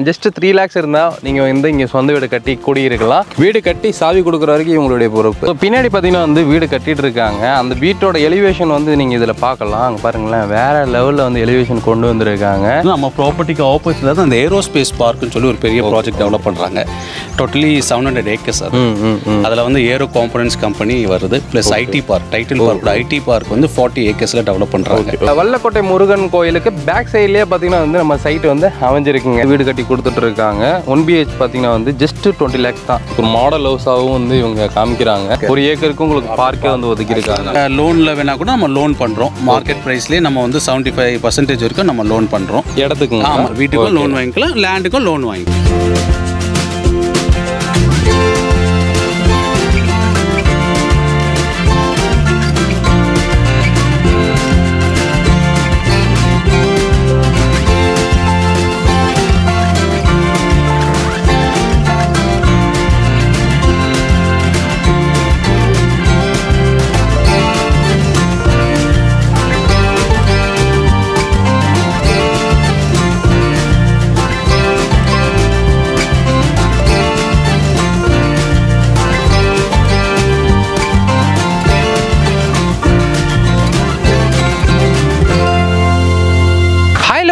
Just 3 lakhs இருந்தால் நீங்கள் வந்து இங்கே சொந்த வீடு கட்டி குடியிருக்கலாம். வீடு கட்டி சாவி கொடுக்குற வரைக்கும் இவங்களுடைய பொறுப்பு. ஸோ பின்னாடி பார்த்தீங்கன்னா வந்து வீடு கட்டிட்டு இருக்காங்க. அந்த வீட்டோட எலிவேஷன் வந்து நீங்கள் இதில் பார்க்கலாம். அங்கே பாருங்களேன், வேற லெவலில் வந்து எலிவேஷன் கொண்டு வந்திருக்காங்க. நம்ம ப்ராப்பர்ட்டிக்கு ஆப்போசிட்டில் தான் அந்த ஏரோஸ்பேஸ் பார்க்குன்னு சொல்லி ஒரு பெரிய ப்ராஜெக்ட் டெவலப் பண்ணுறாங்க. டோட்டலி 700 acres அது. அதில் வந்து ஏரோ காம்பனன்ட்ஸ் கம்பெனி வருது. ப்ளஸ் ஐடி பார்க், டைட்டில் பார்க்கோட ஐடி பார்க் வந்து 40 acresல டெவலப் பண்ணுறாங்க. வல்லக்கோட்டை முருகன் கோயிலுக்கு பேக் சைட்லேயே பார்த்தீங்கன்னா வந்து நம்ம சைட் வந்து அமைஞ்சிருக்குங்க. வீடு கட்டி கொடுத்துட்டு இருக்காங்க. 1 BH பார்த்தீங்கன்னா வந்து ஜஸ்ட் 20 lakhs தான். ஒரு மாடல் ஹவுஸாகவும் வந்து இவங்க காமிக்கிறாங்க. 1 ஏக்கருக்கு உங்களுக்கு பார்க்கே வந்து ஒதுக்கியிருக்காங்க. லோனில் வேணா கூட நம்ம லோன் பண்ணுறோம். மார்க்கெட் ப்ரைஸ்லேயே நம்ம வந்து 75% வரைக்கும் நம்ம லோன் பண்ணுறோம். இடத்துக்கு ஆமாம், வீட்டுக்கும் லோன் வாங்கிக்கலாம், லேண்டுக்கும் லோன் வாங்கிக்கலாம்.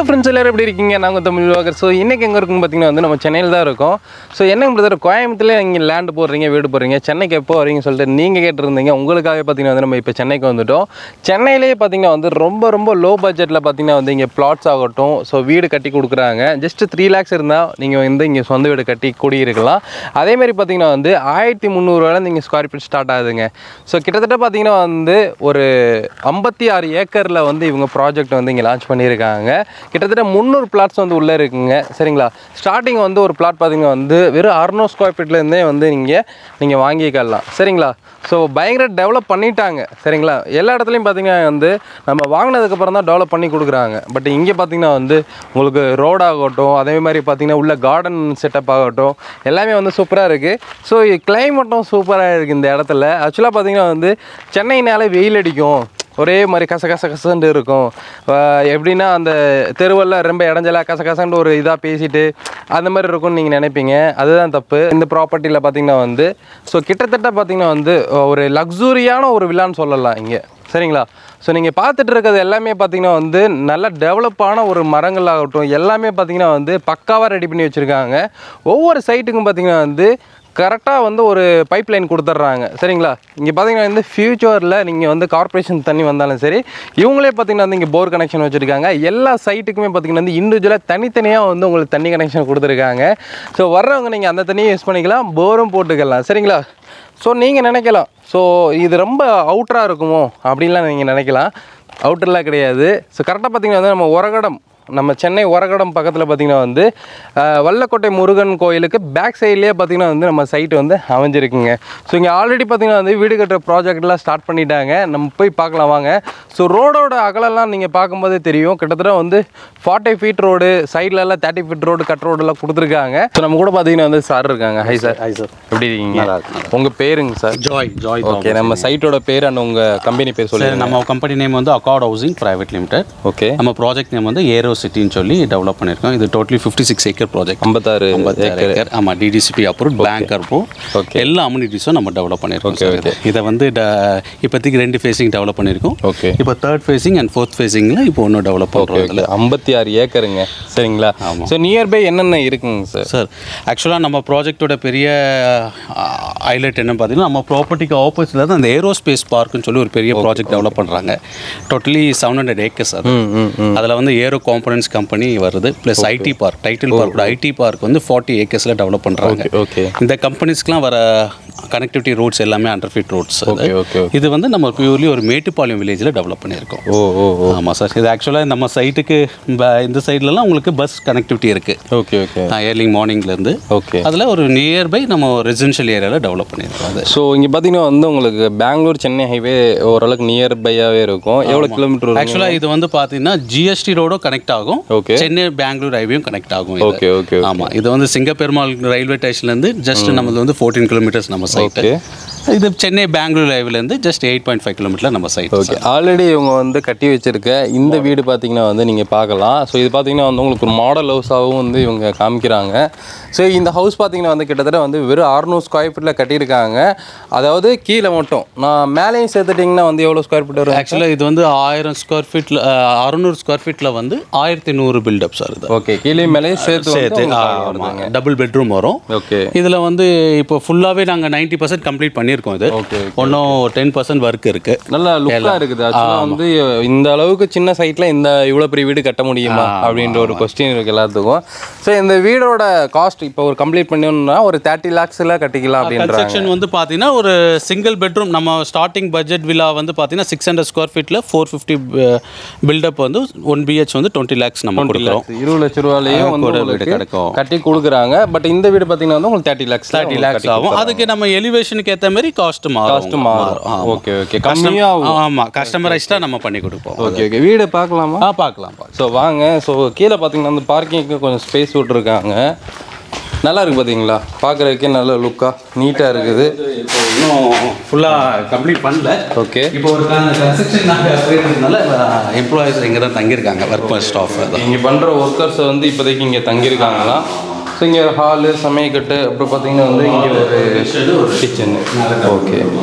ஃப்ரெண்ட்ஸ் எல்லாரும் எப்படி இருக்கீங்க? நாங்கள் தமிழ் வாக்கர். ஸோ இன்றைக்கி எங்கே இருக்குன்னு பார்த்தீங்கன்னா வந்து நம்ம சென்னையில் தான் இருக்கோம். ஸோ என்னங்க பிரதர், கோயம்புத்தூர்ல நீங்கள் லேண்டு போடுறீங்க, வீடு போடுறீங்க, சென்னைக்கு எப்போ வரீங்கன்னு சொல்லிட்டு நீங்கள் கேட்டிருந்தீங்க. உங்களுக்காகவே பார்த்தீங்கன்னா வந்து நம்ம இப்போ சென்னைக்கு வந்துவிட்டோம். சென்னையிலேயே பார்த்தீங்கன்னா வந்து ரொம்ப லோ பட்ஜெட்டில் பார்த்தீங்கன்னா வந்து இங்கே பிளாட்ஸ் ஆகட்டும், ஸோ வீடு கட்டி கொடுக்குறாங்க. ஜஸ்ட் 3 lakhs இருந்தால் நீங்கள் வந்து இங்கே சொந்த வீடு கட்டி குடியிருக்கலாம். அதேமாதிரி பார்த்தீங்கன்னா வந்து 1300 நீங்கள் ஸ்கொயர் ஃபீட் ஸ்டார்ட் ஆகுதுங்க. ஸோ கிட்டத்தட்ட பார்த்தீங்கன்னா வந்து ஒரு 56 ஏக்கரில் வந்து இவங்க ப்ராஜெக்ட் வந்து இங்கே லான்ச் பண்ணியிருக்காங்க. கிட்டத்தட்ட 300 plots வந்து உள்ளே இருக்குங்க. சரிங்களா? ஸ்டார்டிங் வந்து ஒரு பிளாட் பார்த்தீங்கன்னா வந்து வெறும் 600 ஸ்கொயர் ஃபீட்லேருந்தே வந்து நீங்கள் வாங்கிக்கலாம். சரிங்களா? ஸோ பயங்கர டெவலப் பண்ணிட்டாங்க. சரிங்களா? எல்லா இடத்துலையும் பார்த்தீங்கன்னா வந்து நம்ம வாங்கினதுக்கப்புறம் தான் டெவலப் பண்ணி கொடுக்குறாங்க. பட் இங்கே பார்த்தீங்கன்னா வந்து உங்களுக்கு ரோட் ஆகட்டும், அதே மாதிரி பார்த்தீங்கன்னா உள்ள கார்டன் செட்டப் ஆகட்டும், எல்லாமே வந்து சூப்பராக இருக்குது. ஸோ கிளைமேட்டும் சூப்பராக இருக்குது இந்த இடத்துல. ஆக்சுவலாக பார்த்தீங்கன்னா வந்து சென்னைனாலே வெயில் அடிக்கும், ஒரே மாதிரி கசகசன்னு இருக்கும். எப்படின்னா அந்த தெருவெல்லாம் ரொம்ப இடைஞ்சலாக கசகசன்னு ஒரு இதாக பேசிட்டு அந்த மாதிரி இருக்கும்னு நீங்கள் நினைப்பீங்க. அதுதான் தப்பு. இந்த ப்ராப்பர்ட்டியில் பார்த்தீங்கன்னா வந்து ஸோ கிட்டத்தட்ட பார்த்தீங்கன்னா வந்து ஒரு லக்ஸூரியான ஒரு வில்லான்னு சொல்லலாம் இங்கே. சரிங்களா? ஸோ நீங்கள் பார்த்துட்டு இருக்கிறது எல்லாமே பார்த்தீங்கன்னா வந்து நல்ல டெவலப்பான ஒரு மரங்கள் ஆகட்டும், எல்லாமே பார்த்தீங்கன்னா வந்து பக்காவாக ரெடி பண்ணி வச்சுருக்காங்க. ஒவ்வொரு சைட்டுக்கும் பார்த்தீங்கன்னா வந்து கரெக்டாக வந்து ஒரு பைப் லைன் கொடுத்துட்றாங்க. சரிங்களா? இங்கே பார்த்தீங்கன்னா வந்து ஃப்யூச்சரில் நீங்கள் வந்து கார்பரேஷன் தண்ணி வந்தாலும் சரி, இவங்களே பார்த்தீங்கன்னா வந்து இங்கே போர் கனெக்ஷன் வச்சுருக்காங்க. எல்லா சைட்டுக்குமே பார்த்தீங்கன்னா வந்து இண்டிவிஜுவலாக தனித்தனியாக வந்து உங்களுக்கு தண்ணி கனெக்ஷன் கொடுத்துருக்காங்க. ஸோ வர்றவங்க நீங்கள் அந்த தண்ணியை யூஸ் பண்ணிக்கலாம், போரும் போட்டுக்கலாம். சரிங்களா? ஸோ நீங்கள் நினைக்கலாம், ஸோ இது ரொம்ப அவுட்டராக இருக்குமோ அப்படின்லாம் நீங்கள் நினைக்கலாம். அவுட்டர்லாம் கிடையாது. ஸோ கரெக்டாக பார்த்தீங்கன்னா வந்து நம்ம உரகடம், நம்ம சென்னை உரகடம் பக்கத்தில் பார்த்தீங்கன்னா வந்து வல்லக்கோட்டை முருகன் கோயிலுக்கு பேக் சைட்லேயே பார்த்தீங்கன்னா வந்து நம்ம சைட்டு வந்து அமைஞ்சிருக்குங்க. ஸோ இங்கே ஆல்ரெடி பார்த்தீங்கன்னா வந்து வீடு கட்டுற ப்ராஜெக்ட்லாம் ஸ்டார்ட் பண்ணிட்டாங்க. நம்ம போய் பார்க்கலாம் வாங்க. ஸோ ரோடோட அகலெல்லாம் நீங்கள் பார்க்கும்போதே தெரியும். கிட்டத்தட்ட வந்து 40 feet ரோடு, சைட்லலாம் 30 feet ரோடு, கட் ரோடெல்லாம் கொடுத்துருக்காங்க. ஸோ நம்ம கூட பார்த்தீங்கன்னா வந்து சார் இருக்காங்க. High sir. ஹை சார், எப்படி இருக்கீங்க? உங்கள் பேருங்க சார்? ஜாய். ஓகே, நம்ம சைட்டோட பேர் அண்ட் உங்கள் கம்பெனி பேர் சொல்லுங்கள். நம்ம கம்பெனி நேம் வந்து accord housing private limited. Okay. நம்ம ப்ராஜெக்ட் நேம் வந்து ஏரோ சிட்டின்னு சொல்லி டெவலப் பண்ணியிருக்கோம். இது டோட்டலி 56 acre ப்ராஜெக்ட். 56 ஏக்கர். ஆமாம், டிடிசிபி அப்ரூவ், பேங்க் அப்ரூவ், எல்லா அம்யூனிட்டிஸும் நம்ம டெவலப் பண்ணியிருக்கோம். இதை வந்து இப்போதைக்கு 2 ஃபேஸிங் டெவலப் பண்ணியிருக்கோம். ஓகே. இப்போ 3rd ஃபேஸிங் அண்ட் 4th ஃபேஸிங்கில் இப்போ ஒன்றும் டெவலப் பண்ணுறோம். 56 ஏக்கருங்க. சரிங்களா? ஆமாம். ஸோ நியர்பை என்னென்ன இருக்குங்க சார்? சார் ஆக்சுவலாக நம்ம ப்ராஜெக்டோட பெரிய ஹைலைட் என்ன பார்த்தீங்கன்னா, நம்ம ப்ராப்பர்ட்டிக்கு ஆப்போசிட்டில் தான் அந்த ஏரோஸ்பேஸ் பார்க்குன்னு சொல்லி ஒரு பெரிய ப்ராஜெக்ட் டெவலப் பண்ணுறாங்க. டோட்டலி 700 acres அது. அதில் வந்து ஏரோ காம்பனன்ட்ஸ் கம்பெனி வருது. ப்ளஸ் ஐடி பார்க், டைட்டில் பார்க்கோட ஐடி பார்க் வந்து 40 acresல டெவலப் பண்ணுறாங்க. ஓகே. இந்த கம்பெனிஸ்க்குலாம் வர கனெக்டிவிட்டி ரோட்ஸ் எல்லாமே அண்டர் ஃபீட் ரோட்ஸ். இது வந்து நம்ம பியூர்லி ஒரு மேட்டுப்பாளையம் வில்லேஜில் டெவலப் பண்ணியிருக்கோம். ஆமாம் சார். இது ஆக்சுவலாக நம்ம சைட்டுக்கு இந்த சைட்லலாம் உங்களுக்கு பஸ் கனெக்டிவிட்டி இருக்குது. ஓகே. ஏர்லி மார்னிங்லேருந்து. ஓகே. அதில் ஒரு நியர்பை நம்ம ரெசிடென்ஷியல் ஏரியாவில் டெவலப் பண்ணியிருக்கோம். அது ஸோ இங்கே பார்த்தீங்கன்னா வந்து உங்களுக்கு பெங்களூர் சென்னை ஹைவே ஓரளவுக்கு நியர்பையாகவே இருக்கும். எவ்வளோ கிலோமீட்டர்? ஆக்சுவலாக இது வந்து பார்த்தீங்கன்னா ஜிஎஸ்டி ரோடும் கனெக்ட் ஆகும். ஓகே. சென்னை பெங்களூர் ஹைவேயும் கனெக்ட் ஆகும். ஓகே. ஆமாம். இது வந்து சிங்கப்பெருமாள் ரயில்வே ஸ்டேஷன்லேருந்து ஜஸ்ட் நம்மளது வந்து 14 kilometers நம்ம சைட்டு. இது சென்னை பெங்களூர் லைவ்லேருந்து ஜஸ்ட் 8.5 கிலோமீட்டர் நம்ம சைட். ஓகே, ஆல்ரெடி இவங்க வந்து கட்டி வச்சிருக்க இந்த வீடு பார்த்தீங்கன்னா வந்து நீங்கள் பார்க்கலாம். ஸோ இது பார்த்தீங்கன்னா வந்து உங்களுக்கு ஒரு மாடல் ஹவுஸாகவும் வந்து இவங்க காமிக்கிறாங்க. ஸோ இந்த ஹவுஸ் பார்த்தீங்கன்னா வந்து கிட்டத்தட்ட வந்து வெறும் 600 ஸ்கொயர் ஃபீட்டில் கட்டியிருக்காங்க. அதாவது கீழே மட்டும் நான் மேலேயும் சேர்த்துட்டிங்கன்னா வந்து எவ்வளோ ஸ்கொயர் ஃபீட் வரும்? ஆக்சுவலாக இது வந்து 1000 ஸ்கொயர் ஃபீட்டில் 600 ஸ்கொயர் ஃபீட்டில் வந்து 1100 பில்டப் சார். இது ஓகே, கீழே மேலேயும் சேர்த்து டபுள் பெட்ரூம் வரும். ஓகே, இதில் வந்து இப்போ ஃபுல்லாகவே நாங்கள் 90% கம்ப்ளீட் பண்ணியிருக்கோம். இது ஒன்றும் 10% ஒர்க் இருக்குது. நல்லா லுக்காக இருக்குது. ஆக்சுவலாக வந்து இந்த அளவுக்கு சின்ன சைட்டில் இந்த இவ்வளோ பெரிய வீடு கட்ட முடியுமா அப்படின்ற ஒரு கொஸ்டின் இருக்குது எல்லாத்துக்கும். ஸோ இந்த வீடோட காஸ்ட் இப்போ ஒரு கம்ப்ளீட் பண்ணணும்னா ஒரு 30 lakhsல கட்டிக்கலாம் அப்படின்ற கன்ஸ்ட்ரக்ஷன் வந்து பார்த்தீங்கன்னா ஒரு சிங்கிள் பெட்ரூம் நம்ம ஸ்டார்டிங் பட்ஜெட் வில்லா வந்து பார்த்தீங்கன்னா 600 ஸ்கொயர் ஃபீட்டில் 450 பில்டப் வந்து 1 BH வந்து 20 lakhs நம்ம கொடுக்குறோம். 20 லட்ச ரூபாயிலையும் வந்து வீடு கிடைக்கும், கட்டி கொடுக்குறாங்க. பட் இந்த வீடு பார்த்தீங்கன்னா வந்து உங்களுக்கு 30 lakhs ஆகும். அதுக்கு நம்ம எலிவேஷனுக்கு ஏற்ற மாதிரி காஸ்ட் மாறும். ஓகே ஓகே, கம்மியாக. ஆமாம், கஸ்டமரைஸ்டாக நம்ம பண்ணி கொடுப்போம். ஓகே ஓகே, வீடு பார்க்கலாமா? பார்க்கலாம். ஸோ வாங்க. ஸோ கீழே பார்த்தீங்கன்னா அந்த பார்க்கிங்க்கு கொஞ்சம் ஸ்பேஸ் விட்டுருக்காங்க. நல்லா இருக்குது பார்த்தீங்களா, பார்க்குறதுக்கே நல்ல லுக்காக நீட்டாக இருக்குது. இப்போ இன்னும் ஃபுல்லாக கம்ப்ளீட் பண்ணல. ஓகே, இப்போ ஒரு கன்ஸ்ட்ரக்ஷன் நாங்கள் எம்ப்ளாயிஸ் இங்கே தான் தங்கியிருக்காங்க. ஒர்க் ஸ்டாஃப் இங்கே பண்ணுற ஒர்க்கர்ஸ் வந்து இப்போதைக்கு இங்கே தங்கியிருக்காங்களா. ஸோ இங்கே ஹாலு, சமையக்கட்டு, அப்புறம் பார்த்தீங்கன்னா வந்து இங்கே ஒரு கிச்சனு. ஓகே,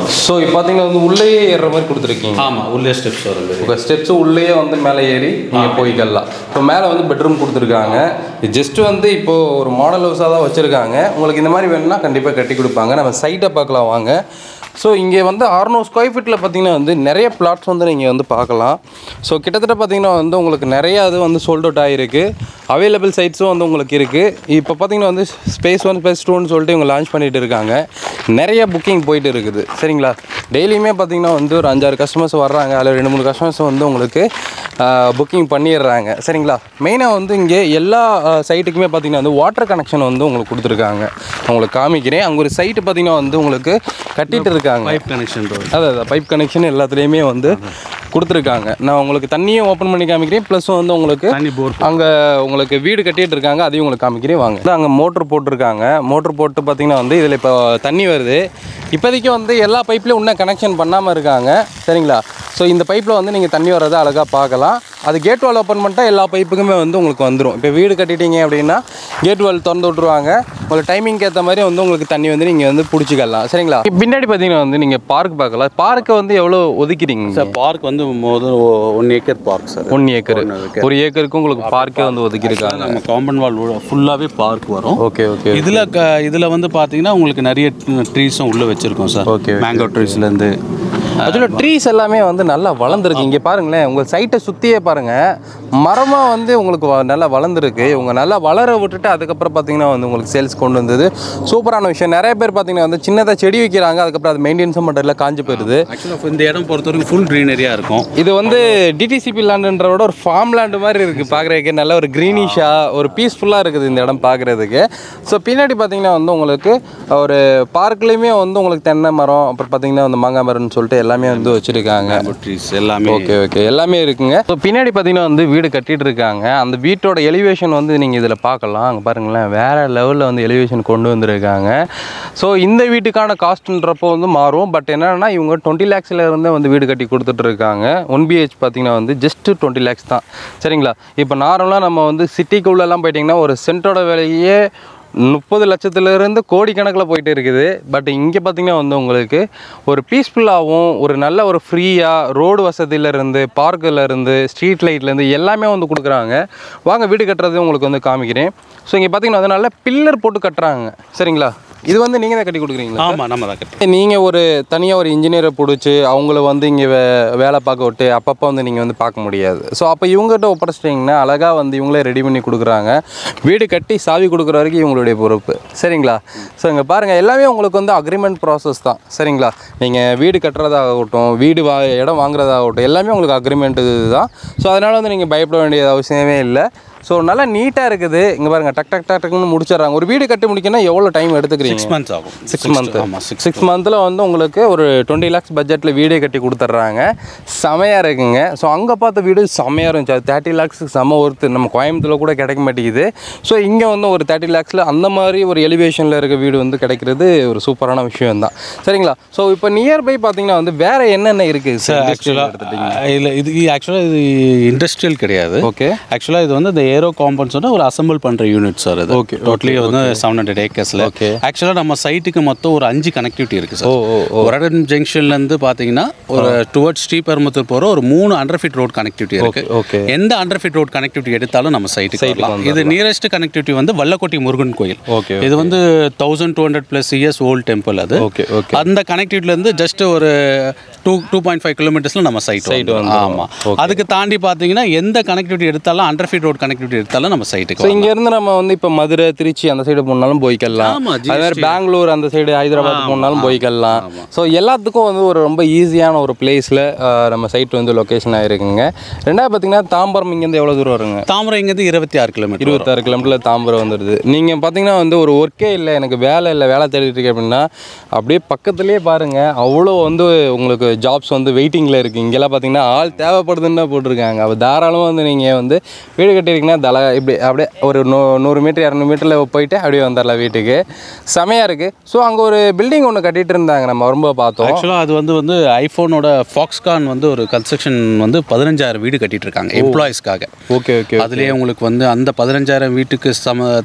ஸோ இப்போ பார்த்தீங்கன்னா வந்து உள்ளேயே ஏறுற மாதிரி கொடுத்துருக்கீங்க. ஆமாம், உள்ளே ஸ்டெப்ஸ் வரும். உங்கள் ஸ்டெப்ஸு உள்ளேயே வந்து மேலே ஏறி நீங்கள் போய்க்கலாம். இப்போ மேலே வந்து பெட்ரூம் கொடுத்துருக்காங்க. ஜஸ்ட்டு வந்து இப்போது ஒரு மாடல் ஹவுஸாக தான் வச்சுருக்காங்க. உங்களுக்கு இந்த மாதிரி வேணும்னா கண்டிப்பாக கட்டி கொடுப்பாங்க. நம்ம சைட்டை பார்க்கலாம் வாங்க. ஸோ இங்கே வந்து 600 ஸ்கொயர் ஃபீட்டில் பார்த்தீங்கன்னா வந்து நிறைய பிளாட்ஸ் வந்து நீங்கள் வந்து பார்க்கலாம். ஸோ கிட்டத்தட்ட பார்த்தீங்கன்னா வந்து உங்களுக்கு நிறையா அது வந்து சோல்ட் அவுட் ஆகிருக்கு. அவைலபிள் சைட்ஸும் வந்து உங்களுக்கு இருக்குது. இப்போ பார்த்தீங்கன்னா வந்து ஸ்பேஸ் 1 ஸ்பேஸ் 2ன்னு சொல்லிட்டு இவங்க லான்ச் பண்ணிகிட்டு இருக்காங்க. நிறைய புக்கிங் போயிட்டு இருக்குது. சரிங்களா, டெய்லியுமே பார்த்தீங்கன்னா வந்து ஒரு 5-6 கஸ்டமர்ஸ் வர்றாங்க. அதில் 2-3 கஸ்டமர்ஸ் வந்து உங்களுக்கு புக்கிங் பண்ணிடுறாங்க. சரிங்களா, மெயினாக வந்து இங்கே எல்லா சைட்டுக்குமே பார்த்தீங்கன்னா வந்து வாட்டர் கனெக்ஷன் வந்து உங்களுக்கு கொடுத்துருக்காங்க. உங்களுக்கு காமிக்கிறேன். அங்கே ஒரு சைட்டு பார்த்தீங்கன்னா வந்து உங்களுக்கு கட்டிகிட்டு இருக்காங்க. பைப் கனெக்ஷன், அதான் பைப் கனெக்ஷன் எல்லாத்துலேயுமே வந்து கொடுத்துருக்காங்க. நான் உங்களுக்கு தண்ணியும் ஓப்பன் பண்ணி காமிக்கிறேன். ப்ளஸ் வந்து உங்களுக்கு அங்கே உங்களுக்கு வீடு கட்டிகிட்டு இருக்காங்க, அதையும் உங்களுக்கு காமிக்கிறேன் வாங்க. அங்கே மோட்ரு போட்டிருக்காங்க. மோட்ரு போட்டு பார்த்தீங்கன்னா வந்து இதில் இப்போ தண்ணி வருது. இப்போதைக்கு வந்து எல்லா பைப்லேயும் இன்னும் கனெக்ஷன் பண்ணாமல் இருக்காங்க. சரிங்களா, ஸோ இந்த பைப்பில் வந்து நீங்கள் தண்ணி வர்றதை அழகாக பார்க்கலாம். அது கேட் வால் ஓப்பன் பண்ணிட்டா எல்லா பைப்புக்குமே வந்து உங்களுக்கு வந்துடும். இப்போ வீடு கட்டிட்டீங்க அப்படின்னா கேட் வால் திறந்து விட்ருவாங்க. உங்களுக்கு டைமிங்க்கு ஏற்ற மாதிரி வந்து உங்களுக்கு தண்ணி வந்து நீங்கள் வந்து பிடிச்சிக்கலாம். சரிங்களா, பின்னாடி பார்த்தீங்கன்னா வந்து நீங்கள் பார்க் பார்க்கலாம். பார்க்கை வந்து எவ்வளோ ஒதுக்கிறீங்க சார்? பார்க் வந்து முதல் 1 ஏக்கர் பார்க் சார். 1 ஏக்கர், 1 ஏக்கருக்கு உங்களுக்கு பார்க்கே வந்து ஒதுக்கியிருக்காங்க. நம்ம காம்பவுண்ட் வால் ஃபுல்லாகவே பார்க் வரும். ஓகே ஓகே, இதில் வந்து பார்த்தீங்கன்னா உங்களுக்கு நிறைய ட்ரீஸும் உள்ளே வச்சுருக்கோம் சார். ஓகே, மேங்கோ ட்ரீஸ்லேருந்து ஆக்சுவலாக ட்ரீஸ் எல்லாமே வந்து நல்லா வளர்ந்துருக்கு. இங்கே பாருங்களேன், உங்கள் சைட்டை சுற்றியே பாருங்கள், மரமாக வந்து உங்களுக்கு நல்லா வளர்ந்துருக்கு. இவங்க நல்லா வளர விட்டுட்டு அதுக்கப்புறம் பார்த்தீங்கன்னா வந்து உங்களுக்கு சேல்ஸ் கொண்டு வந்தது சூப்பரான விஷயம். நிறைய பேர் பார்த்தீங்கன்னா வந்து சின்னதாக செடி வைக்கிறாங்க, அதுக்கப்புறம் அது மெயின்டெனன்ஸும் பண்ணுறதுல காஞ்சி போயிடுது. ஆக்சுவலாக இந்த இடம் பொறுத்த வரைக்கும் ஃபுல் க்ரீனரியாக இருக்கும். இது வந்து டிடிசிபி லேண்டுன்ற விட ஒரு ஃபார்ம் லேண்டு மாதிரி இருக்குது பார்க்குறதுக்கு. நல்ல ஒரு க்ரீனிஷாக ஒரு பீஸ்ஃபுல்லாக இருக்குது இந்த இடம் பார்க்குறதுக்கு. ஸோ பின்னாடி பார்த்தீங்கன்னா வந்து உங்களுக்கு ஒரு பார்க்லேயுமே வந்து உங்களுக்கு தென்னை மரம், அப்புறம் பார்த்தீங்கன்னா வந்து மாங்காய் மரம்னு சொல்லிட்டு எல்லாமே வந்து வச்சுருக்காங்க. ட்ரீஸ் எல்லாமே ஓகே ஓகே எல்லாமே இருக்குங்க. ஸோ பின்னாடி பார்த்தீங்கன்னா வந்து வீடு கட்டிகிட்டு இருக்காங்க. அந்த வீட்டோட எலிவேஷன் வந்து நீங்கள் இதில் பார்க்கலாம். அங்கே பாருங்களேன், வேறு லெவலில் வந்து எலிவேஷன் கொண்டு வந்திருக்காங்க. ஸோ இந்த வீட்டுக்கான காஸ்ட்டுன்றப்போ வந்து மாறும். பட் என்னென்னா இவங்க 20 lakhsல இருந்து வந்து வீடு கட்டி கொடுத்துட்ருக்காங்க. 1 BH பார்த்தீங்கன்னா வந்து ஜஸ்ட்டு 20 lakhs தான். சரிங்களா, இப்போ நார்மலாக நம்ம வந்து சிட்டிக்குள்ளெல்லாம் போயிட்டிங்கன்னா ஒரு சென்ட்டோட விலையே 30 லட்சத்துலேருந்து கோடிக்கணக்கில் போயிட்டு இருக்குது. பட் இங்கே பார்த்திங்கன்னா வந்து உங்களுக்கு ஒரு பீஸ்ஃபுல்லாகவும் ஒரு நல்ல ஒரு ஃப்ரீயாக ரோடு வசதியிலேருந்து பார்க்கிலேருந்து ஸ்ட்ரீட் லைட்லேருந்து எல்லாமே வந்து கொடுக்குறாங்க. வாங்க வீடு கட்டுறது உங்களுக்கு வந்து காமிக்கிறேன். ஸோ இங்கே பார்த்திங்கன்னா அதனால பில்லர் போட்டு கட்டுறாங்க. சரிங்களா, இது வந்து நீங்கள் தான் கட்டி கொடுக்குறீங்களா? ஆமாம், நம்ம தான் கட்டி. நீங்கள் ஒரு தனியாக ஒரு இன்ஜினியரை பிடிச்சி அவங்கள வந்து இங்கே வேலை பார்க்க விட்டு அப்பப்போ வந்து நீங்கள் வந்து பார்க்க முடியாது. ஸோ அப்போ இவங்ககிட்ட ஒப்படைச்சிட்டிங்கன்னா அழகாக வந்து இவங்களே ரெடி பண்ணி கொடுக்குறாங்க. வீடு கட்டி சாவி கொடுக்குற வரைக்கும் இவங்களுடைய பொறுப்பு. சரிங்களா, ஸோ இங்கே பாருங்கள், எல்லாமே உங்களுக்கு வந்து அக்ரிமெண்ட் ப்ராசஸ் தான். சரிங்களா, நீங்கள் வீடு கட்டுறதாகட்டும், இடம் வாங்குறதாகட்டும், எல்லாமே உங்களுக்கு அக்ரிமெண்ட் இது தான். ஸோ அதனால் வந்து நீங்கள் பயப்பட வேண்டிய அவசியமே இல்லை. ஸோ நல்லா நீட்டாக இருக்குது. இங்கே பாருங்கள், டக் டக் டக் டக்னு முடிச்சிடுறாங்க. ஒரு வீடு கட்டி முடிக்கணும்னா எவ்வளோ டைம் எடுத்துக்கிறீங்க? 6 months ஆகும். 6 months. 6 months வந்து உங்களுக்கு ஒரு 20 lakhs பட்ஜெட்டில் வீடே கட்டி கொடுத்துட்றாங்க. செமையாக இருக்குங்க. ஸோ அங்கே பார்த்த வீடு செமையாக இருந்துச்சு. அது 30 lakhs செம ஒர்த்து. நம்ம கோயம்புத்தூரில் கூட கிடைக்க மாட்டேங்குது. ஸோ இங்கே வந்து ஒரு 30 lakhsல அந்த மாதிரி ஒரு எலிவேஷனில் இருக்க வீடு வந்து கிடைக்கிறது ஒரு சூப்பரான விஷயம் தான். சரிங்களா? ஸோ இப்போ நியர்பை பார்த்தீங்கன்னா வந்து வேறு என்னென்ன இருக்குது சார்? இல்லை, இது ஆக்சுவலாக இது இண்டஸ்ட்ரியல் கிடையாது. ஓகே. ஆக்சுவலாக இது வந்து இந்த ஏரோ காம்பவுண்ட்ஸோட ஒரு அசம்பிள் பண்ணுற யூனிட் சார். அது ஓகே, டோட்டலி வந்து 700 acresல. ஓகே. ஆக்சுவலாக நம்ம சைட்டுக்கு மொத்தம் ஒரு 5 கனெக்டிவிட்டி இருக்குது சார். ஒரடன் ஜங்ஷன்லேருந்து பார்த்தீங்கன்னா ஒரு டுவர்ட்ஸ் ஸ்ரீபெரும்புத்தூர் போகிற ஒரு 3 அண்டர் ஃபீட் ரோட் கனெக்டிவிட்டி இருக்குது. ஓகே. எந்த அண்டர் ஃபீட் ரோட் கனெக்டிவிட்டி எடுத்தாலும் நம்ம சைட்டுக்கு வரலாம். இது நியரஸ்ட் கனெக்டிவிட்டி வந்து வல்லக்கோட்டை முருகன் கோயில். ஓகே. இது வந்து 1200+ years ஓல்டு டெம்பிள் அது. ஓகே. ஓகே. அந்த கனெக்டிவிட்டிலேருந்து ஜஸ்ட் ஒரு 2.5 kilometers நம்ம சைட் வந்து. ஆமாம். அதுக்கு தாண்டி பார்த்தீங்கன்னா எந்த கனெக்டிவிட்டி எடுத்தாலும் அண்டர் ஃபீட் ரோட் கனெக்டிவிட்டி எடுத்தாலும் நம்ம சைட்டுக்கு. ஸோ இங்கேருந்து நம்ம வந்து இப்போ மதுரை, திருச்சி அந்த சைடு போனாலும் போய்க்கலாம். அதே மாதிரி பெங்களூர் அந்த சைடு, ஹைதராபாத் போனாலும் போய்க்கலாம். ஸோ எல்லாத்துக்கும் வந்து ஒரு ரொம்ப ஈஸியான ஒரு பிளேஸில் நம்ம சைட் வந்து லொக்கேஷன் ஆகிருக்குங்க. ரெண்டாவது பார்த்தீங்கன்னா தாம்பரம் இங்கேருந்து எவ்வளோ தூரம் வருங்க? தாம்பரம் இங்கேருந்து 26 kilometers. 26 kilometers தாம்பரம் வந்துடுது. நீங்கள் பார்த்தீங்கன்னா வந்து ஒரு ஒர்க்கே இல்லை, எனக்கு வேலை இல்லை, வேலை தேடிட்டு இருக்கேன் அப்படின்னா அப்படியே பக்கத்துலேயே பாருங்கள், அவ்வளோ வந்து உங்களுக்கு ஜாப்ஸ் வந்து வெயிட்டிங்கில் இருக்குது. இங்கெல்லாம் பார்த்தீங்கன்னா ஆள் தேவைப்படுதுன்னு தான் போட்டிருக்காங்க. அப்போ தாராளமாக வந்து நீங்கள் வந்து வீடு கட்டியிருக்கீங்கன்னா இப்படி அப்படியே ஒரு 100 மீட்டர் 200 மீட்டரில் போயிட்டு அப்படியே வந்துடலாம் வீட்டுக்கு. செமையாக இருக்குது. ஸோ அங்கே ஒரு பில்டிங் ஒன்று கட்டிகிட்டு இருந்தாங்க, நம்ம ரொம்ப பார்த்தோம். ஆக்சுவலாக அது வந்து ஐஃபோனோட ஃபாக்ஸ்கான் வந்து ஒரு கன்ஸ்ட்ரக்ஷன் வந்து 15,000 வீடு கட்டிட்டு இருக்காங்க எம்ப்ளாயிஸ்க்காக. ஓகே. ஓகே. அதுலேயே உங்களுக்கு வந்து அந்த 15,000 வீட்டுக்கு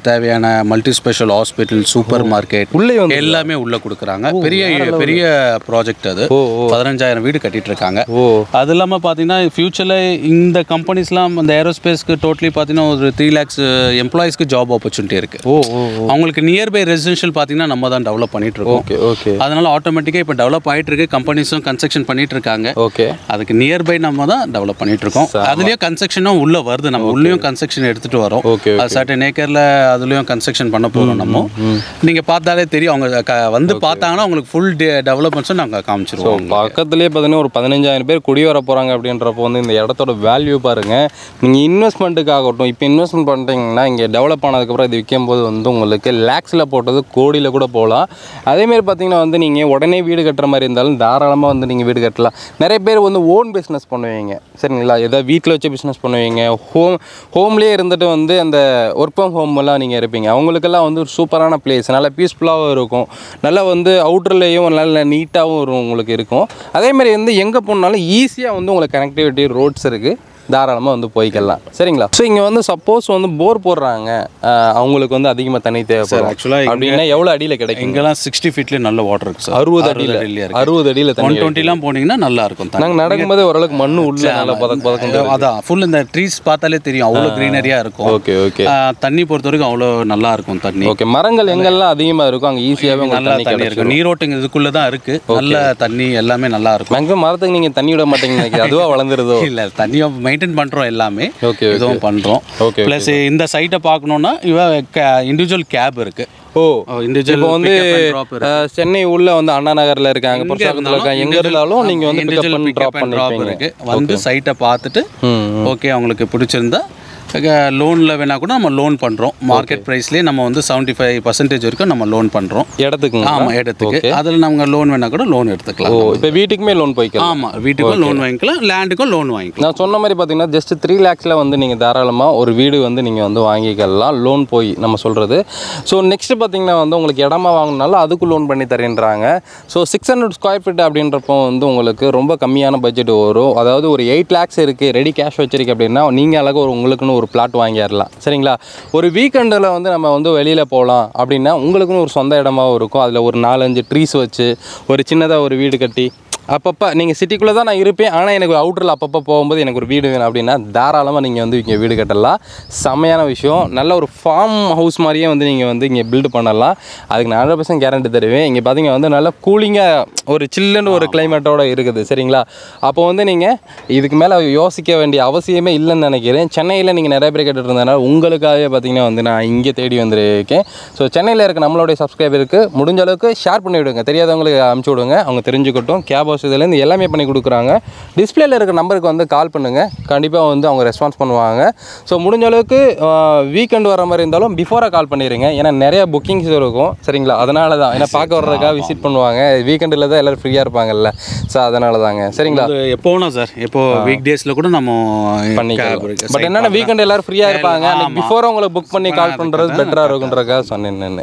தேவையான multi special hospital, super market உள்ளே வந்து எல்லாமே உள்ளே கொடுக்குறாங்க. பெரிய பெரிய ப்ராஜெக்ட் அது. 15,000 வீடு கட்டிட்டு இருக்காங்க. அது இல்லாமல் பார்த்தீங்கன்னா ஃபியூச்சரில் இந்த கம்பெனிஸ்லாம் இந்த ஏரோஸ்பேஸ்க்கு டோட்டலி பார்த்தீங்கன்னா ஒரு 3 lakhs எம்ப்ளாயிஸ்க்கு ஜாப் ஆப்பர்ச்சுனிட்டி இருக்குது. அவங்களுக்கு நியர்பை ரெசிடென்ஷியல் பார்த்தீங்கன்னா நம்ம தான் டெவலப் பண்ணிட்டு இருக்கோம். ஓகே. ஓகே. அதனால ஆட்டோமேட்டிக்காக இப்போ டெவலப் ஆகிட்டு இருக்கு. கம்பெனிஸும் கன்ஸ்ட்ரக்ஷன் பண்ணிட்டு இருக்காங்க. ஓகே. அதுக்கு நியர்பை நம்ம தான் டெவலப் பண்ணிட்டு இருக்கோம். அதுலேயும் கன்ஸ்ட்ரக்ஷனும் உள்ளே வருது. நம்ம உள்ளேயும் கன்ஸ்ட்ரக்ஷன் எடுத்துகிட்டு வரோம். ஓகே. சர்டன் ஏக்கரில் அதுலேயும் கன்ஸ்ட்ரக்ஷன் பண்ண போகிறோம். நம்ம நீங்கள் பார்த்தாலே தெரியும். அவங்க வந்து பார்த்தாங்கன்னா உங்களுக்கு ஃபுல் டெவலப்மெண்ட்ஸும் நாங்கள் காமிச்சிருவோம். பக்கத்துலேயே பார்த்தீங்கன்னா ஒரு 15,000 பேர் குடி வர போகிறாங்க அப்படின்றப்போ வந்து இந்த இடத்தோட வேல்யூ பாருங்கள். நீங்கள் இன்வெஸ்ட்மெண்ட்டுக்காகட்டும், இப்போ இன்வெஸ்ட்மெண்ட் பண்ணுறீங்கன்னா இங்கே டெவலப் ஆனதுக்கப்புறம் இது விற்கும்போது வந்து உங்களுக்கு லேக்ஸில் போட்டது கோடியில் கூட போகலாம். அதேமாரி பார்த்தீங்கன்னா வந்து நீங்கள் உடனே வீடு கட்டுற மாதிரி இருந்தாலும் தாராளமாக வந்து நீங்கள் வீடு கட்டலாம். நிறைய பேர் வந்து ஓன் பிஸ்னஸ் பண்ணுவீங்க, சரிங்களா? ஏதாவது வீட்டில் வச்சு பிஸ்னஸ் பண்ணுவீங்க. ஹோம்லேயே இருந்துட்டு வந்து அந்த ஒர்க் ஃப்ரம் ஹோம்லாம் நீங்கள் இருப்பீங்க. அவங்களுக்கெல்லாம் வந்து ஒரு சூப்பரான பிளேஸ், நல்லா பீஸ்ஃபுல்லாகவும் இருக்கும். நல்லா வந்து அவுட்டர்லேயும் நல்லா நீட்டாகவும் உங்களுக்கு இருக்கும். அதேமாதிரி வந்து எங்கே போனாலும் ஈஸியாக வந்து உங்களுக்கு கனெக்டிவிட்டி ரோட்ஸ் இருக்குது. தாராளமாக வந்து போய்க்கலாம், சரிங்களா? ஸோ இங்கே வந்து சப்போஸ் வந்து போர் போடுறாங்க, அவங்களுக்கு வந்து அதிகமாக தண்ணி தேவைப்படும். ஆக்சுவலாக அப்படின்னா எவ்வளோ அடியில் கிடைக்கும்? இங்கெல்லாம் 60 feetலேயே நல்ல வாட்டர் இருக்குது சார். 60 அடியில் 60 அடியில் 120 போனீங்கன்னா நல்லா இருக்கும். நாங்கள் நடக்கும்போது ஓரளவுக்கு மண்ணு உள்ள நல்லா பதக்கம். அதான் ஃபுல் இந்த ட்ரீஸ் பார்த்தாலே தெரியும், அவ்வளோ க்ரீனரியாக இருக்கும். ஓகே. ஓகே. தண்ணி பொறுத்த வரைக்கும் அவ்வளோ நல்லா இருக்கும் தண்ணி. ஓகே. மரங்கள் எங்கெல்லாம் அதிகமாக இருக்கும் அங்கே ஈஸியாகவே நல்லா தண்ணி இருக்கும். நீரோட்டுங்க இதுக்குள்ளே தான் இருக்குது. நல்ல தண்ணி எல்லாமே நல்லா இருக்கும். அங்கே மரத்துக்கு நீங்கள் தண்ணி விட மாட்டீங்க, அதுவாக வளர்ந்துருதோ? இல்லை, தண்ணியை மெயின்டைன் பண்ணுறோம் எல்லாமே. ஓகே. இதுவும் பண்ணுறோம். ப்ளஸ் இந்த சைட்டை பார்க்கணுன்னா இண்டிவிஜுவல் கேப் இருக்குது. இப்போ வந்து சென்னை உள்ள வந்து அண்ணா நகர்ல இருக்காங்க, புருஷாகத்துல இருக்காங்க, எங்க இருந்தாலும் நீங்க வந்து பிக்கப் பண்ணி டிராப் பண்ணிப்பீங்க. வந்து சைட்டை பார்த்துட்டு ஓகே அவங்களுக்கு பிடிச்சிருந்தா லோனில் வேணால் கூட நம்ம லோன் பண்ணுறோம். மார்க்கெட் ப்ரைஸ்லேயே நம்ம வந்து 75% வரைக்கும் நம்ம லோன் பண்ணுறோம் இடத்துக்கு. ஆமாம், இடத்துக்கு. அதில் நம்ம லோன் வேணால் கூட லோன் எடுத்துக்கலாம். இப்போ வீட்டுக்குமே லோன் போய்க்கலாம். ஆமாம், வீட்டுக்கும் லோன் வாங்கிக்கலாம், லேண்டுக்கும் லோன் வாங்கிக்கலாம். நான் சொன்ன மாதிரி பார்த்தீங்கன்னா ஜஸ்ட் 3 lakhsல வந்து நீங்கள் தாராளமாக ஒரு வீடு வந்து நீங்கள் வந்து வாங்கிக்கலாம், லோன் போய் நம்ம சொல்கிறது. ஸோ நெக்ஸ்ட்டு பார்த்தீங்கன்னா வந்து உங்களுக்கு இடமா வாங்கினாலும் அதுக்கு லோன் பண்ணி தரேன்றாங்க. ஸோ 600 square feet அப்படின்றப்போ வந்து உங்களுக்கு ரொம்ப கம்மியான பட்ஜெட் வரும். அதாவது ஒரு 8 lakhs இருக்குது, ரெடி கேஷ் வச்சிருக்கு அப்படின்னா நீங்கள் அழகாக உங்களுக்குன்னு ஒரு பிளாட் வாங்கிடலாம், சரிங்களா? ஒரு வீக்கெண்டில் வந்து நம்ம வந்து வெளியில் போகலாம் அப்படின்னா உங்களுக்குன்னு ஒரு சொந்த இடமாவும் இருக்கும். அதில் ஒரு 4-5 ட்ரீஸ் வச்சு ஒரு சின்னதாக ஒரு வீடு கட்டி அப்பப்போ நீங்கள் சிட்டிக்குள்ளே தான் நான் இருப்பேன், ஆனால் எனக்கு அவுட்டரில் அப்பப்போ போகும்போது எனக்கு ஒரு வீடு வேணும் அப்படின்னா தாராளமாக நீங்கள் வந்து இங்கே வீடு கட்டலாம். செம்மையான விஷயம். நல்ல ஒரு ஃபார்ம் ஹவுஸ் மாதிரியே வந்து நீங்கள் வந்து இங்கே பில்டு பண்ணலாம். அதுக்கு நான் 100% கேரண்டி தருவேன். இங்கே பார்த்தீங்கன்னா வந்து நல்லா கூலிங்காக ஒரு சில்லுன்னு ஒரு கிளைமேட்டோடு இருக்குது, சரிங்களா? அப்போ வந்து நீங்கள் இதுக்கு மேலே யோசிக்க வேண்டிய அவசியமே இல்லைன்னு நினைக்கிறேன். சென்னையில் நீங்கள் நிறைய பேர் கேட்டுட்டு இருந்ததுனால உங்களுக்காகவே பார்த்தீங்கன்னா வந்து நான் இங்கே தேடி வந்துருக்கேன். ஸோ சென்னையில் இருக்க நம்மளுடைய சப்ஸ்கிரைபருக்கு முடிஞ்ச அளவுக்கு ஷேர் பண்ணி விடுங்க, தெரியாதவங்களுக்கு அனுப்பிச்சி விடுங்க, அவங்க தெரிஞ்சுக்கட்டும். கேப் வசதியிலேருந்து எல்லாமே பண்ணி கொடுக்குறாங்க. டிஸ்பிளேல இருக்க நம்பருக்கு வந்து கால் பண்ணுங்கள், கண்டிப்பாக வந்து அவங்க ரெஸ்பான்ஸ் பண்ணுவாங்க. ஸோ முடிஞ்ச அளவுக்கு வீக்கெண்ட் வர மாதிரி இருந்தாலும் பிஃபோராக கால் பண்ணிடுங்க, ஏன்னா நிறைய புக்கிங்ஸ் இருக்கும் சரிங்களா. அதனால தான், ஏன்னா பார்க்க வர்றதுக்காக விசிட் பண்ணுவாங்க, வீக்கெண்டில் தான் எல்லோரும் ஃப்ரீயாக இருப்பாங்கல்ல. ஸோ அதனால தாங்க சரிங்களா. எப்போ வேணும் சார், இப்போ வீக் டேஸில் கூட நம்ம பண்ணிக்கலாம். பட் என்னென்னா வீக்கெண்ட் எல்லோரும் ஃப்ரீயாக இருப்பாங்க, பிஃபோராக உங்களை புக் பண்ணி கால் பண்ணுறது பெட்டராக இருக்குன்றக்காக சொன்னேன்.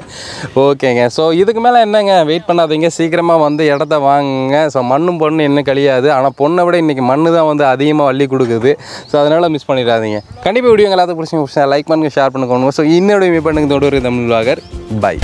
ஓகேங்க. ஸோ இதுக்கு மேலே என்னங்க, வெயிட் பண்ணாதீங்க, சீக்கிரமாக வந்து இடத்த வாங்குங்க. ஸோ மண்ணும் பொண்ணு இன்னும் கழியாது, ஆனால் பொண்ணை விட இன்றைக்கி மண்ணு தான் வந்து அதிகமாக வள்ளி கொடுக்குது. ஸோ அதனால் மிஸ் பண்ணிடாதீங்க. கண்டிப்பாக வீடியோ எல்லாத்துக்கும் பிடிச்சி லைக் பண்ணுங்கள், ஷேர் பண்ணுங்க. ஸோ இன்னொரு மீட் பண்ணுங்க, தமிழ் vlogger. பை.